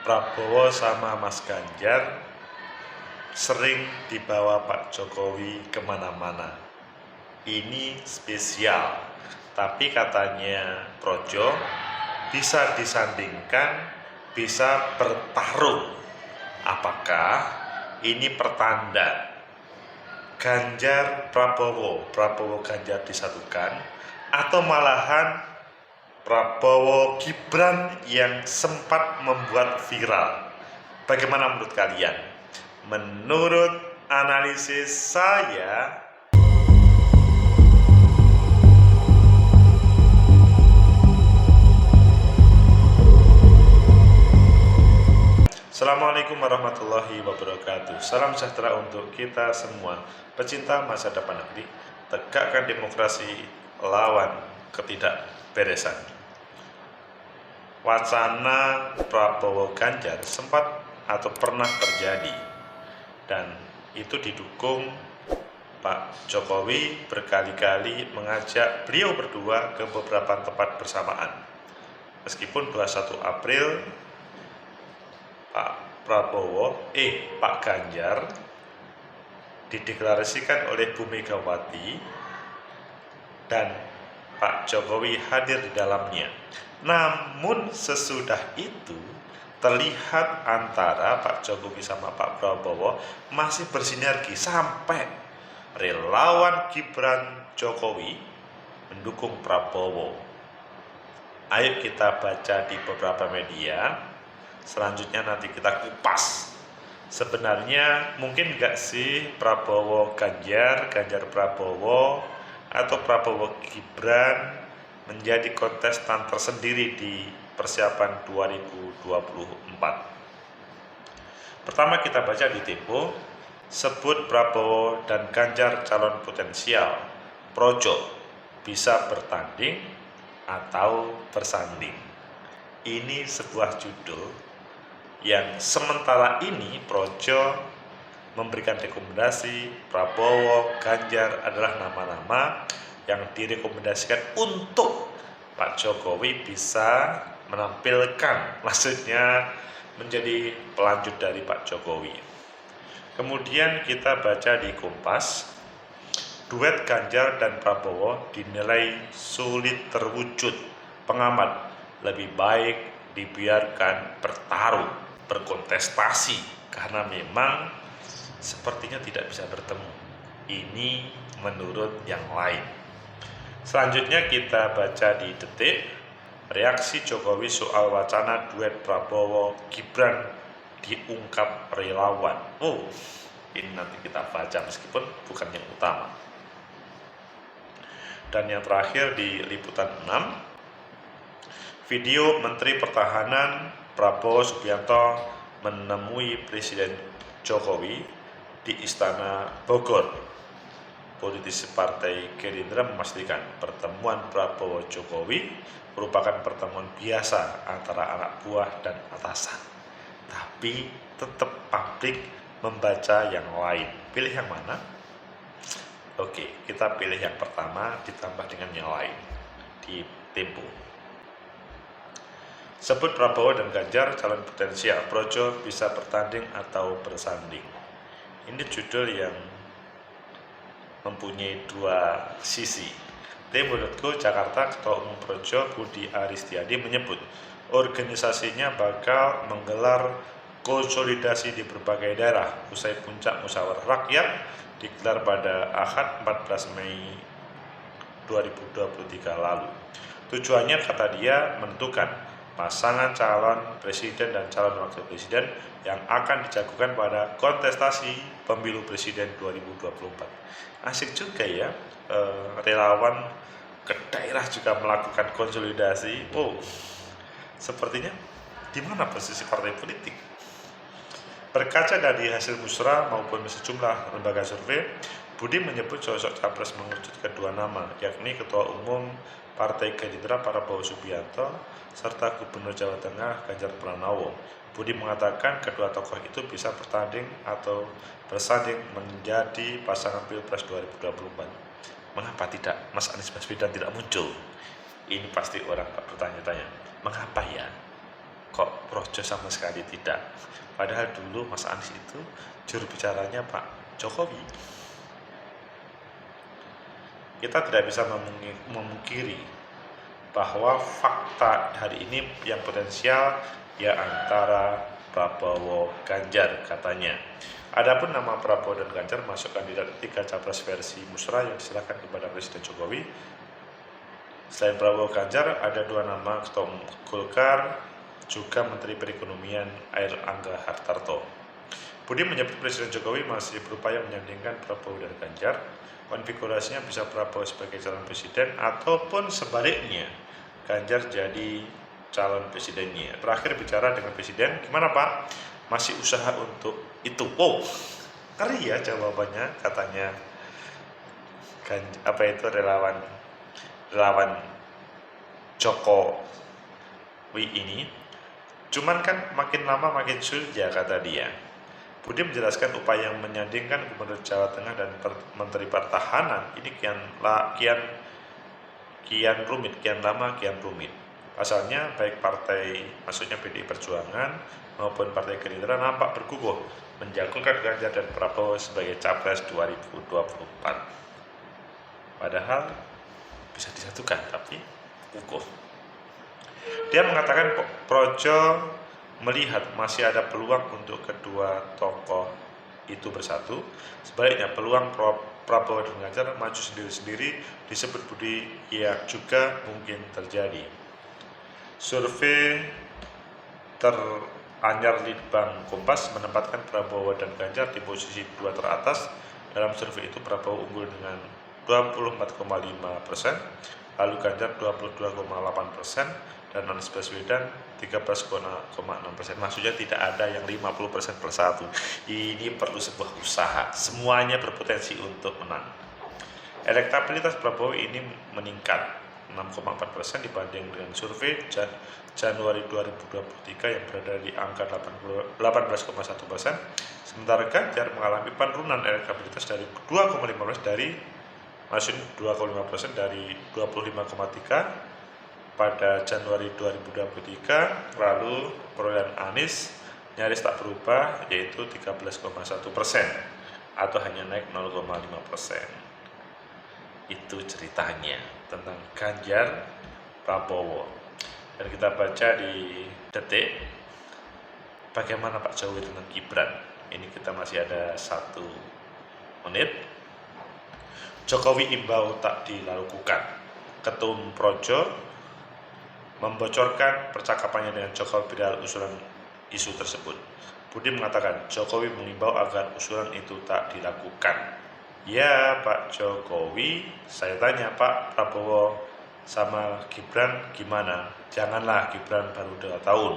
Prabowo sama Mas Ganjar sering dibawa Pak Jokowi kemana-mana. Ini spesial, tapi katanya Projo bisa disandingkan, bisa bertarung. Apakah ini pertanda Ganjar Prabowo, Prabowo Ganjar disatukan, atau malahan Prabowo Gibran yang sempat membuat viral? Bagaimana menurut kalian? Menurut analisis saya, Assalamualaikum warahmatullahi wabarakatuh. Salam sejahtera untuk kita semua, pecinta masa depan negeri. Tegakkan demokrasi, lawan ketidakberesan. Wacana Prabowo Ganjar sempat atau pernah terjadi, dan itu didukung Pak Jokowi berkali-kali mengajak beliau berdua ke beberapa tempat bersamaan. Meskipun 21 April Pak Ganjar dideklarasikan oleh Bu Megawati dan Pak Jokowi hadir di dalamnya. Namun sesudah itu terlihat antara Pak Jokowi sama Pak Prabowo masih bersinergi sampai relawan Gibran Jokowi mendukung Prabowo. Ayo kita baca di beberapa media. Selanjutnya nanti kita kupas. Sebenarnya mungkin nggak sih Prabowo Ganjar, Ganjar Prabowo, atau Prabowo Gibran menjadi kontestan tersendiri di persiapan 2024. Pertama kita baca di Tempo, sebut Prabowo dan Ganjar calon potensial, Projo bisa bertanding atau bersanding. Ini sebuah judul yang sementara ini Projo memberikan rekomendasi Prabowo, Ganjar adalah nama-nama yang direkomendasikan untuk Pak Jokowi bisa menampilkan, maksudnya menjadi pelanjut dari Pak Jokowi. Kemudian kita baca di Kompas, duet Ganjar dan Prabowo dinilai sulit terwujud. Pengamat, lebih baik dibiarkan bertarung, berkontestasi, karena memang sepertinya tidak bisa bertemu. Ini menurut yang lain. Selanjutnya kita baca di Detik, reaksi Jokowi soal wacana duet Prabowo Gibran diungkap relawan. Ini nanti kita baca meskipun bukan yang utama. Dan yang terakhir di Liputan 6, video Menteri Pertahanan Prabowo Subianto menemui Presiden Jokowi di Istana Bogor. Politisi Partai Gerindra memastikan pertemuan Prabowo Jokowi merupakan pertemuan biasa antara anak buah dan atasan. Tapi tetap publik membaca yang lain. Pilih yang mana? Oke, kita pilih yang pertama ditambah dengan yang lain di Tempo. Sebut Prabowo dan Ganjar calon potensial, Projo bisa bertanding atau bersanding. Ini judul yang mempunyai dua sisi. Tempo.co Jakarta, Ketua Umum Projo Budi Aristiadi menyebut organisasinya bakal menggelar konsolidasi di berbagai daerah usai puncak musyawarah rakyat digelar pada Ahad 14 Mei 2023 lalu. Tujuannya, kata dia, menentukan pasangan calon presiden dan calon wakil presiden yang akan dijagokan pada kontestasi pemilu presiden 2024. Asik juga ya, relawan ke daerah juga melakukan konsolidasi. Sepertinya di mana posisi partai politik? Berkaca dari hasil musrah maupun sejumlah lembaga survei, Budi menyebut sosok capres mengerucut kedua nama, yakni Ketua Umum Partai Gerindra Prabowo Subianto serta Gubernur Jawa Tengah Ganjar Pranowo. Budi mengatakan kedua tokoh itu bisa bertanding atau bersanding menjadi pasangan Pilpres 2024. Mengapa tidak Mas Anies Baswedan tidak muncul? Ini pasti orang bertanya-tanya, mengapa ya? kok projo sama sekali tidak. Padahal dulu Mas Anies itu juru bicaranya Pak Jokowi. Kita tidak bisa memungkiri bahwa fakta hari ini yang potensial ya antara Prabowo Ganjar katanya. Adapun nama Prabowo dan Ganjar masuk kandidat 3 capres versi musrah yang diserahkan kepada Presiden Jokowi. Selain Prabowo Ganjar, ada 2 nama Ketua Umum Golkar, juga Menteri Perekonomian Airlangga Hartarto. Budi menyebut Presiden Jokowi masih berupaya menyandingkan Prabowo dan Ganjar. Konfigurasinya bisa Prabowo sebagai calon presiden ataupun sebaliknya Ganjar jadi calon presidennya. Terakhir bicara dengan presiden, gimana Pak? Masih usaha untuk itu. Oh, ngeri ya jawabannya, katanya relawan Jokowi ini. Cuman kan makin lama makin sulit ya, kata dia. Budi menjelaskan upaya yang menyandingkan Gubernur Jawa Tengah dan Menteri Pertahanan ini kian lama, kian rumit. Pasalnya baik partai, maksudnya PDI Perjuangan maupun Partai Gerindra nampak berkukuh menjagokan Ganjar dan Prabowo sebagai capres 2024. Padahal bisa disatukan, tapi kukuh. Dia mengatakan projo melihat masih ada peluang untuk kedua tokoh itu bersatu. Sebaliknya peluang Prabowo dan Ganjar maju sendiri-sendiri disebut Budi ya juga mungkin terjadi. Survei teranyar Litbang Kompas menempatkan Prabowo dan Ganjar di posisi 2 teratas. Dalam survei itu Prabowo unggul dengan 24,5%, lalu Ganjar 22,8%, dan Anies Baswedan 13,6%. Maksudnya tidak ada yang 50% per 1. Ini perlu sebuah usaha. Semuanya berpotensi untuk menang. Elektabilitas Prabowo ini meningkat 6,4% dibanding dengan survei Januari 2023 yang berada di angka 18,1%. Sementara Ganjar mengalami penurunan elektabilitas dari 2,5% dari 25,3 pada Januari 2023, lalu perolehan Anies nyaris tak berubah, yaitu 13,1% atau hanya naik 0,5%. Itu ceritanya tentang Ganjar Prabowo. Dan kita baca di Detik bagaimana Pak Jokowi tentang Gibran. Ini kita masih ada 1 menit. Jokowi imbau tak dilakukan. Ketum Projo membocorkan percakapannya dengan Jokowi perihal usulan isu tersebut. Budi mengatakan Jokowi mengimbau agar usulan itu tak dilakukan. Ya Pak Jokowi, saya tanya Pak Prabowo sama Gibran gimana? Janganlah, Gibran baru 2 tahun,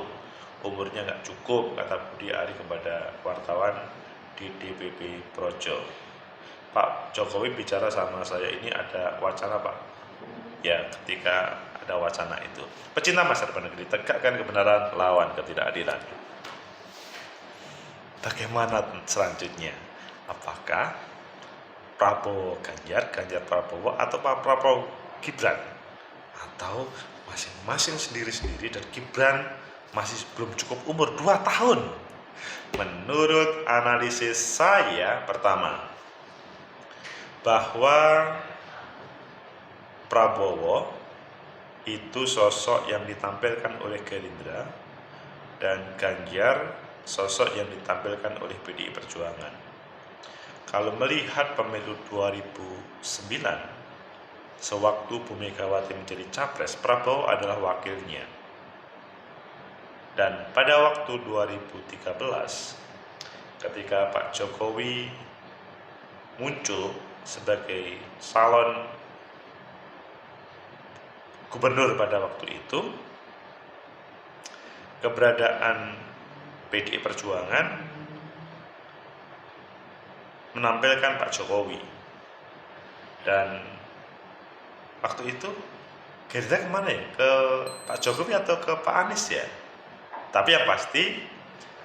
umurnya nggak cukup, kata Budi Ari kepada wartawan di DPP Projo. Pak Jokowi bicara sama saya, ini ada wacana Pak. Ya, ketika ada wacana itu, pecinta masa depan negeri, tegakkan kebenaran, lawan ketidakadilan. Bagaimana selanjutnya? Apakah Prabowo Ganjar, Ganjar Prabowo, atau Pak Prabowo Gibran? Atau masing-masing sendiri-sendiri dan Gibran masih belum cukup umur 2 tahun? Menurut analisis saya, pertama, bahwa Prabowo itu sosok yang ditampilkan oleh Gerindra dan Ganjar sosok yang ditampilkan oleh PDI Perjuangan. Kalau melihat pemilu 2009, sewaktu Bu Megawati menjadi capres, Prabowo adalah wakilnya. Dan pada waktu 2013, ketika Pak Jokowi muncul sebagai calon gubernur pada waktu itu, keberadaan PDI Perjuangan menampilkan Pak Jokowi. Dan waktu itu Gerindra kemana ya? Ke Pak Jokowi atau ke Pak Anies ya? Tapi yang pasti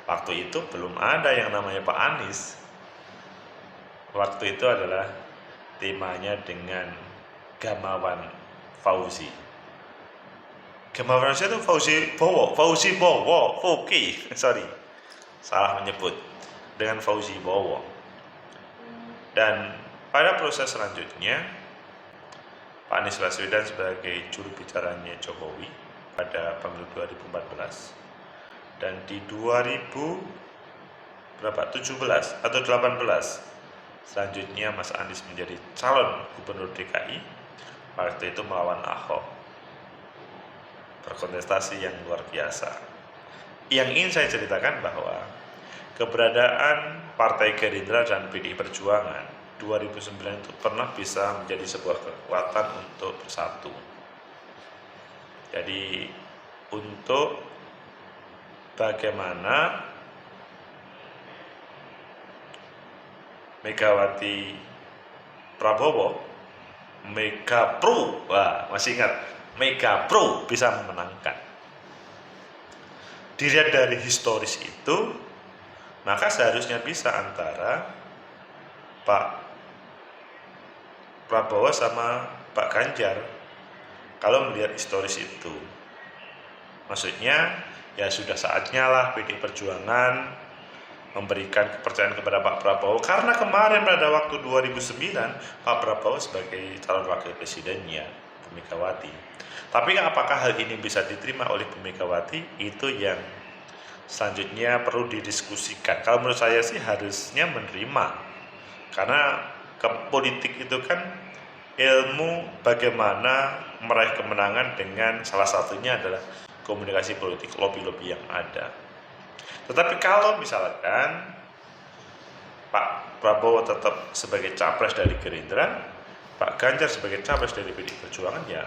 waktu itu belum ada yang namanya Pak Anies. Waktu itu adalah temanya dengan Gamawan Fauzi. Gemma Francisca itu Fauzi Bowo, Foki, sorry, salah menyebut, dengan Fauzi Bowo. Dan pada proses selanjutnya, Pak Anies Baswedan sebagai juru bicaranya Jokowi pada pemilu 2014, dan di 2017 atau 18 selanjutnya Mas Anies menjadi calon gubernur DKI, waktu itu melawan Ahok, berkontestasi yang luar biasa. Yang ingin saya ceritakan bahwa keberadaan Partai Gerindra dan PDI Perjuangan 2009 itu pernah bisa menjadi sebuah kekuatan untuk bersatu. Jadi untuk bagaimana Megawati Prabowo, Megapro, masih ingat, Megapro bisa memenangkan. Dilihat dari historis itu, maka seharusnya bisa antara Pak Prabowo sama Pak Ganjar kalau melihat historis itu. Maksudnya ya sudah saatnya lah PDI Perjuangan memberikan kepercayaan kepada Pak Prabowo, karena kemarin pada waktu 2009 Pak Prabowo sebagai calon wakil presidennya Bu Megawati. Tapi apakah hal ini bisa diterima oleh Bu Megawati, itu yang selanjutnya perlu didiskusikan. Kalau menurut saya sih harusnya menerima, karena ke politik itu kan ilmu bagaimana meraih kemenangan dengan salah satunya adalah komunikasi politik, lobby-lobby yang ada. Tetapi kalau misalkan Pak Prabowo tetap sebagai capres dari Gerindra, Pak Ganjar sebagai capres dari PDI Perjuangan, ya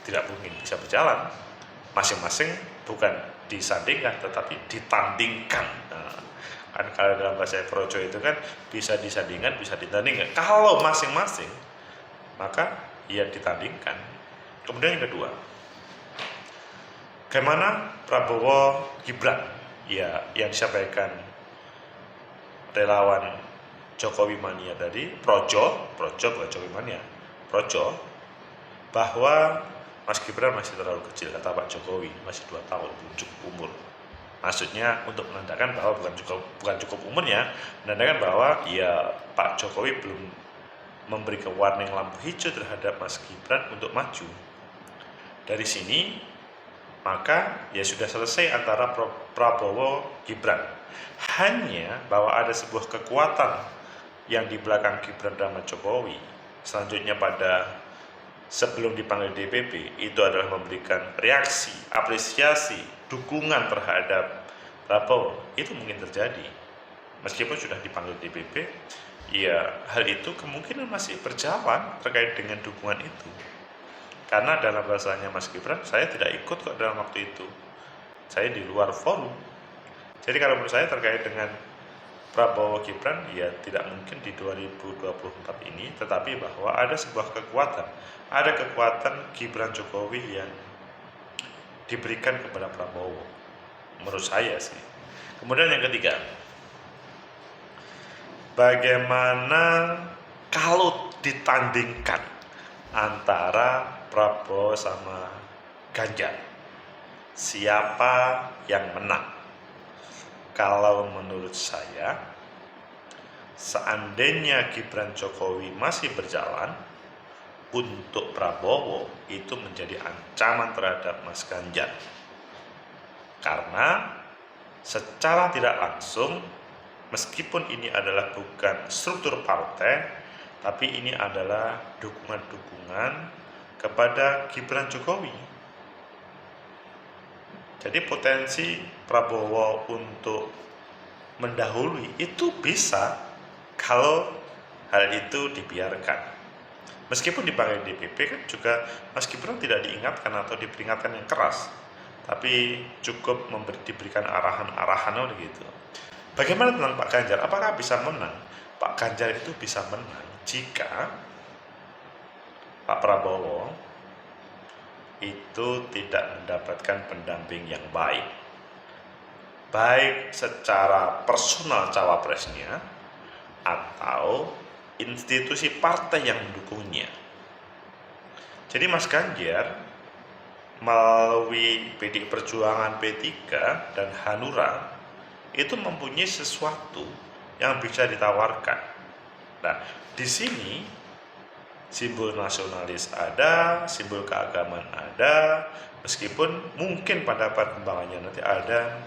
tidak mungkin bisa berjalan. Masing-masing bukan disandingkan, tetapi ditandingkan. Nah, kan kalau dalam bahasa Projo itu kan bisa disandingkan, bisa ditandingkan. Kalau masing-masing, maka ya ditandingkan. Kemudian yang kedua, bagaimana Prabowo Gibran? Ya, yang disampaikan relawan Jokowi Mania tadi, Projo bukan Jokowi Mania, Projo, bahwa Mas Gibran masih terlalu kecil, kata Pak Jokowi, masih 2 tahun, belum cukup umur. Maksudnya untuk menandakan bahwa bukan cukup umurnya, menandakan bahwa ya Pak Jokowi belum memberikan warning lampu hijau terhadap Mas Gibran untuk maju. Dari sini maka ya sudah selesai antara Prabowo Gibran. Hanya bahwa ada sebuah kekuatan yang di belakang Gibran dan Jokowi selanjutnya pada sebelum dipanggil DPP, itu adalah memberikan reaksi, apresiasi, dukungan terhadap Prabowo. Itu mungkin terjadi meskipun sudah dipanggil DPP. Ya hal itu kemungkinan masih berjalan terkait dengan dukungan itu. Karena dalam bahasanya Mas Gibran, saya tidak ikut kok dalam waktu itu. Saya di luar forum. Jadi kalau menurut saya terkait dengan Prabowo Gibran, ya tidak mungkin di 2024 ini, tetapi bahwa ada sebuah kekuatan. Ada kekuatan Gibran Jokowi yang diberikan kepada Prabowo. Menurut saya sih. Kemudian yang ketiga, bagaimana kalau ditandingkan antara Prabowo sama Ganjar, siapa yang menang? Kalau menurut saya, seandainya Gibran Jokowi masih berjalan, untuk Prabowo itu menjadi ancaman terhadap Mas Ganjar. Karena secara tidak langsung, meskipun ini adalah bukan struktur partai, tapi ini adalah dukungan-dukungan kepada Gibran Jokowi. Jadi potensi Prabowo untuk mendahului itu bisa kalau hal itu dibiarkan. Meskipun dipanggil DPP kan juga Mas Gibran tidak diingatkan atau diperingatkan yang keras, tapi cukup diberikan arahan-arahan gitu. Bagaimana tentang Pak Ganjar? Apakah bisa menang? Pak Ganjar itu bisa menang jika Pak Prabowo itu tidak mendapatkan pendamping yang baik, baik secara personal cawapresnya atau institusi partai yang mendukungnya. Jadi Mas Ganjar melalui PD Perjuangan P3 dan Hanura itu mempunyai sesuatu yang bisa ditawarkan. Nah, di sini simbol nasionalis ada, simbol keagamaan ada, meskipun mungkin pada perkembangannya nanti ada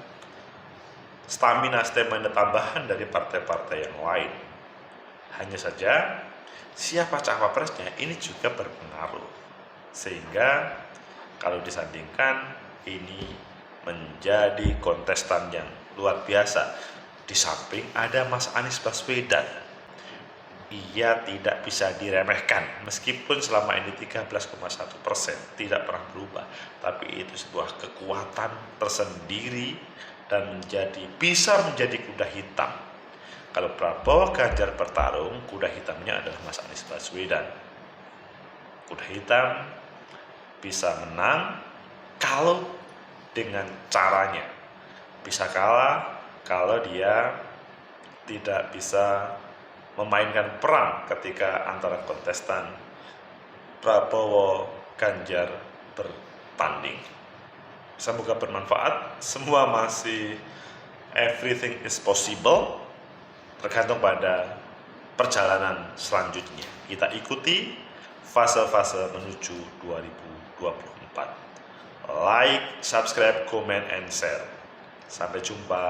stamina tambahan dari partai-partai yang lain. Hanya saja siapa cawapresnya ini juga berpengaruh, sehingga kalau disandingkan ini menjadi kontestan yang luar biasa. Di samping ada Mas Anies Baswedan, ia tidak bisa diremehkan meskipun selama ini 13,1% tidak pernah berubah, tapi itu sebuah kekuatan tersendiri dan bisa menjadi kuda hitam. Kalau Prabowo Ganjar bertarung, kuda hitamnya adalah Mas Anies Baswedan. Kuda hitam bisa menang kalau dengan caranya, bisa kalah kalau dia tidak bisa memainkan peran ketika antara kontestan Prabowo Ganjar bertanding. Semoga bermanfaat. Semua masih everything is possible, tergantung pada perjalanan selanjutnya. Kita ikuti fase-fase menuju 2024. Like, subscribe, comment, and share. Sampai jumpa.